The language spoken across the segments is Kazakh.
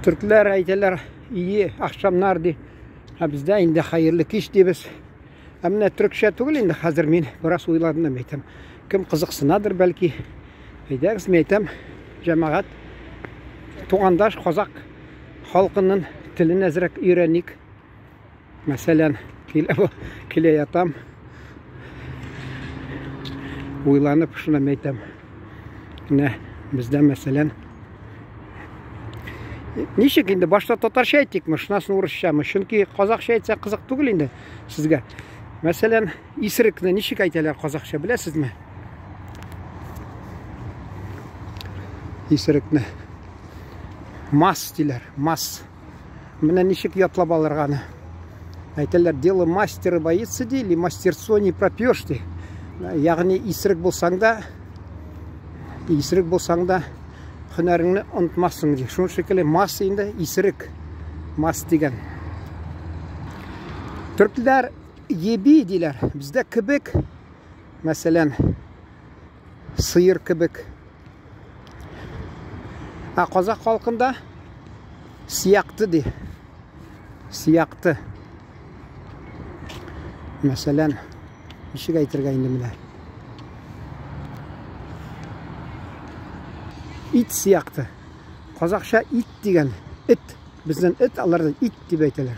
Türkler ayteler iyi akşamlar di. Bizde indi hayırlı kiş deybiz. Amna Türkçe tugul indi hazır men biraz oyladım demeytem. Kim kızıksınadır belki. Haydagız meytem cemaat tuğandaş Kazak halkının tilini azrak öğrendik. Mesela kile yatam oylanıp şuna meytem. Ne bizde mesela nişik indi başta tatarcha aytdikmi, şunaсын урысчамы? Чөнки казакча әйтсә кызык түгел инде сезгә. Мәсәлән, исерекне ничек әйтәләр казакча, беләсезме? Исерекне мас диләр, мас. Менә ничек ятлап алырга аны? Әйтәләр, дело мастера боится или мастерство не пропьешь ди. Ягъни исерек булсаң да hünərini unutmazsın diye. Şunun şekilde mas indi isirek mas diyen. Türkler yebi diler. Bizde kibik mesela sıyır kibik. Kazak halkında siyaktı di. Siyaktı. Mesela bir şey getirge indimler. İt siyaktı. Kazakça it diyen. İt. Bizden it alırdı. İt diye ayteler.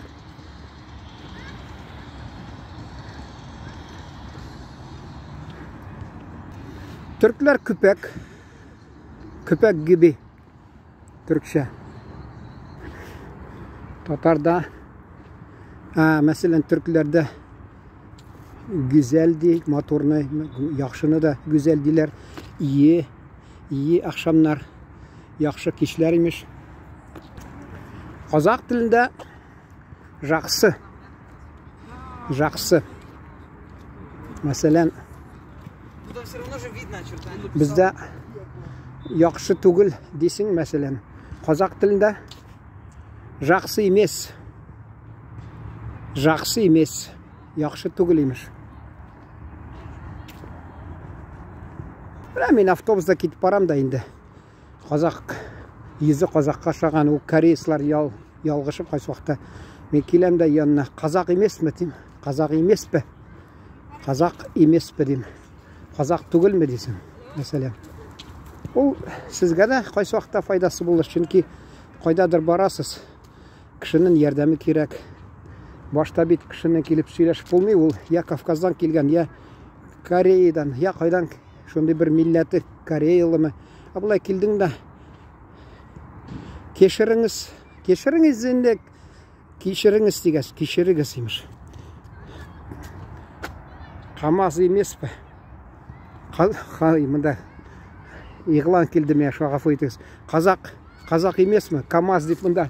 Türkler köpek. Köpek gibi. Türkçe. Tatar'da mesela Türklerde güzeldi. Motorunu, yaxşını da güzel diler. İyi akşamlar, yaxşı kişiler imiş. Kazak dilinde жақсы. Жақсы. Mesela bizde yaxşı түгіл дейсің mesela. Kazak dilinde жақсы емес. Жақсы емес. Yaxşı түгіл imiş. Men avtobusda ketib baram da endi. Qozaq izi qozoqqa shag'an u koreyslar yolg'ishib qaysi vaqtda men kelamda yanına qozoq emasmi deyim. Qozoq emasmi? Qozoq emasmi deyim. Qozoq tugilmi deysan mesela. U sizga da qaysi vaqtda foydasi bo'lar, chunki qaydadir borasiz. Kishining yordami kerak. Boshda bit kishini kelib сөйләшеп bo'lmay, u ya Kafkazdan kelgan, ya Koreyadan, ya qaydan şunda bir milleti Koreyalı mı? Abla kildin de keşiriniz inde keşiriniz diges, keşirigesiymiş. Kamaz emes be. Mında iğlan kildim ya şu gafaytız. Kazak emes mi? Kamaz deyip mında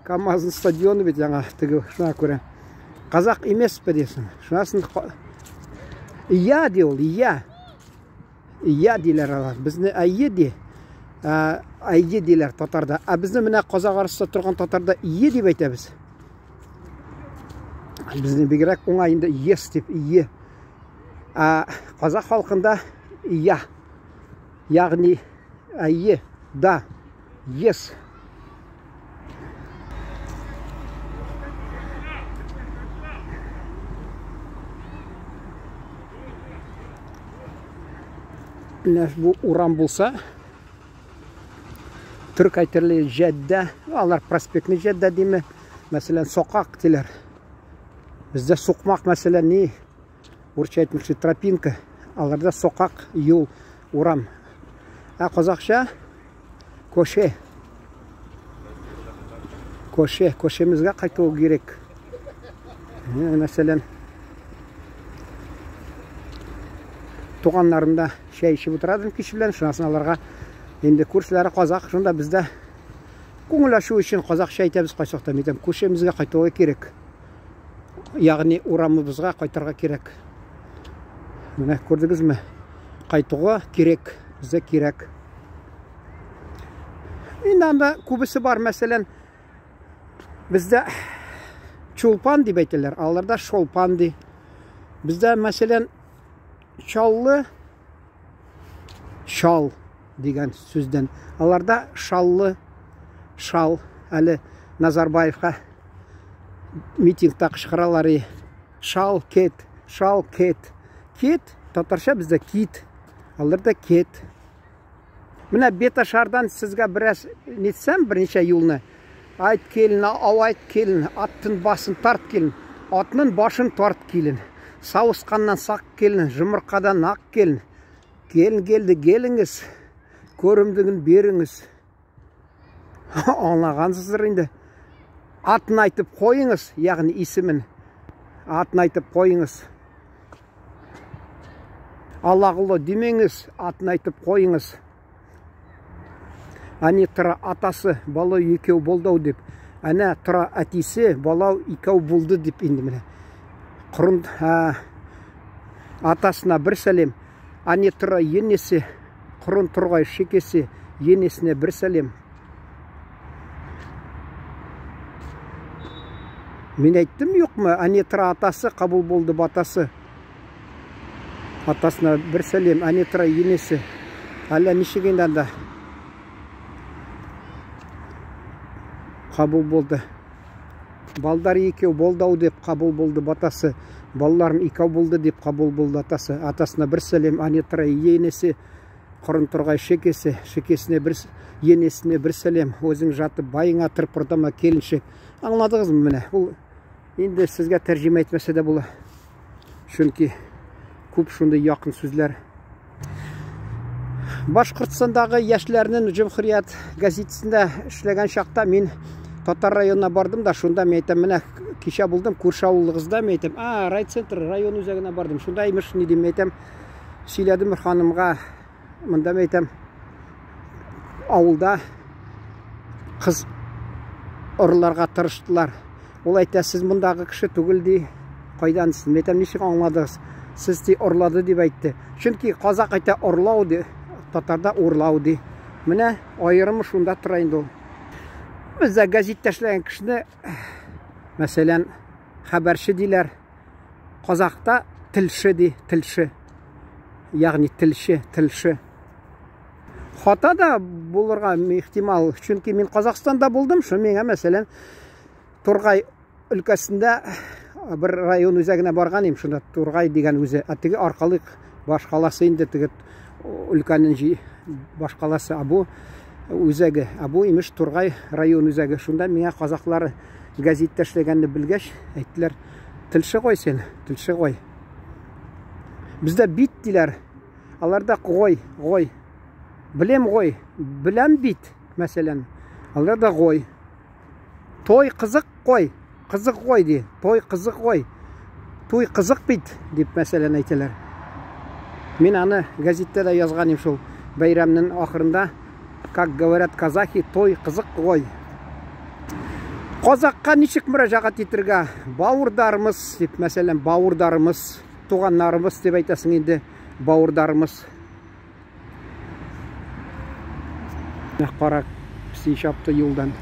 Kamaz'ın stadionu bit yana tigi şuna göre. Kazak emes be desin. Şunasın ya diyor, ya. Ya diler alar. Bizni ayı di. Ayı diler Tatarda. Bizni mine Kazak arasında turgan Tatarda iyi dip aytamiz. Bizni bigrak oңайында yes dip iyi. Kazak halkında ya. Yani ayı da yes. Bu uran bulsa Türk aytırlı Jedde, onlar prospektni Jedde değil mi? Mesela sokak diler. Bizde sokmak mesela ne? Urça aytmışı tropinka. Onlarda sokak, yol, uram. Kazakça koşe. Koşemizge qaytoo gerek. Mesela туганнарында şey içip oturadым kişilerin şunasın alarga. Endi kurslari Kazak, şunda bizde ko'ngillashuv için Kazakcha aytamiz qaysaqda metem. Ko'shemizga qaytooga kerak. Ya'ni uramimizga qaytarga kerak. Mana ko'rdingizmi? Qaytooga kerak, bizga kerak. Endi kubisi var mesela bizde çulpan deb aytadilar. Allarda şolpan di. Bizde mesela şallı şal degan so'zdan. Alarda şallı şal әлі Назарбаевқа митингта қышқыралар. Шал кет, шал кет. Кет, татарша бізде кит, аларда кет. Міне Беташардан сізге біраз нетсем, бірнеше юлны. Айт келін, ау айт келін, аттың басын тарт келін, атының башын тарт келін. Сауысқаннан сақ келін, жұмырқадан ақ келін. Келін келді, келіңіз, көрімдігін беріңіз. Аңлағансыздар енді. Атын айтып қойыңыз, яғни исімін. Атын айтып қойыңыз. Аллағылы демеңіз, атын айтып қойыңыз. Әне тұра атасы балау екеу болдау деп. Әне тұра әтесі балау екеу болды деп енді міне. Құрын атасына бір сәлем. Әне тұра енесі, құрын тұрғай шекесі, енесіне бір сәлем. Мен айттым жоқ ма? Әне тұра атасы қабыл болды батасы. Атасына бір сәлем. Әне тұра енесі. Әлі нешегенде анда қабыл болды. Балдар екеу болдау деп қабыл болды батасы. Балаларым екеу болды деп қабыл болды атасы. Атасына бір сәлем. Әне тұра енесі, құрын тұрғай шекесі, шекесіне бір, енесіне бір сәлем. Өзің жатып байыңа тырпырдама келіншек. Аңладыңыз мы міне? Бұл енді сізге тәржиме етмесе де бұл. Чүнки көп шундай яқын сөзлер. Башқұртстандағы яшьләрнең Җөмһүрият газетасында эшләгән шақта мен Татар районына бардым да, шунда мен әйтәм, менә кичә булдым күрше авылыгызда, мен әйтәм, райцентр район үзәгенә бардым. Шунда имеш ни дим, әйтәм, сөйләдем бер ханымга, монда мен әйтәм, авылда кыз орларга тырыштылар. Ул әйтә, сез мондагы кеше түгел ди, кайдансыз? Мен әйтәм, ничек аңладыгыз? Сез ди орлады дип әйтте. Чөнки казак әйтә орлау ди, татарда урлау ди. Менә аерымы шунда тора инде ул. Бездә газетта эшләгән кешене, мәсәлән, хәбәрче диләр. Казакта телче ди, телче. Ягъни телче, телче. Хата да булырга ихтимал. Чөнки мин Казакстанда булдым, шу миңа мәсәлән Тургай өлкәсендә bir район үзәгенә барган идем, шунда Тургай дигән үзе. Теге аркалык башкаласы инде теге өлкәнең башкаласы абу үзәге. Абу имеш Тургай район үзәге. Шунда миңа казаклар газетта эшләгәнне белгәч, әйттеләр, телче гой сен, телче гой. Бездә бит диләр. Аларда гой, гой. Белем гой, беләм бит, мәсәлән. Аларда гой. Той кызык гой. Кызык гой ди. Той кызык гой. Той кызык бит дип мәсәлән әйтәләр. Мин аны газетта да язган идем шул. Бәйрәмнең ахырында, как говорят казахи, той кызык гой. Казакка ничек мөрәҗәгать итәргә? Бауырдарымыз дип, мәсәлән, бауырдарымыз, туганнарыбыз дип әйтәсең инде, бауырдарымыз. Кара пси чапты юлдан.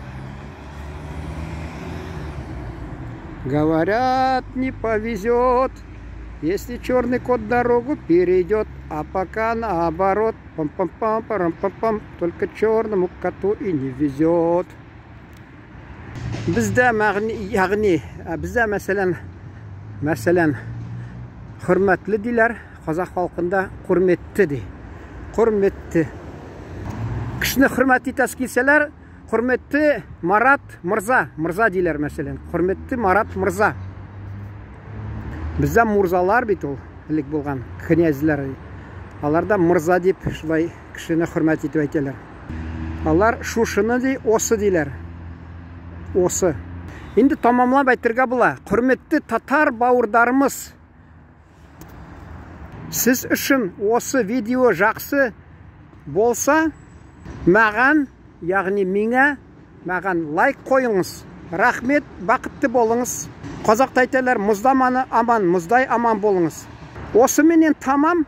Говорят, не повезет, если черный кот дорогу перейдет, а пока наоборот, пам-пам-пам-парам-пам-пам, только черному коту и не везет. Бездә ягъни, бездә мәсәлән, хөрмәтле диләр, казак халкында хөрмәтте ди. Хөрмәтте. Кешене хөрмәт итәс килсәләр, хөрмәтте Марат мырза, мырза диләр мәсәлән. Хөрмәтте Марат мырза. Бездә мурзалар бит ул, элек булган князьләр. Аларда мырза дип шулай кешене хөрмәт итеп әйтәләр. Алар шушыны ди, осы диләр. Осы. Инде тамамлап әйтергә була. Хөрмәтте татар бауырдарымыз. Сез өчен осы видео жақсы болса, мәгән, ягъни миңа, мәгән лайк қойыңыз. Рахмет, бақытты болыңыз. Қазақта әйтәләр, мұздаманы аман, мұздай аман болыңыз. Осы менен тамам.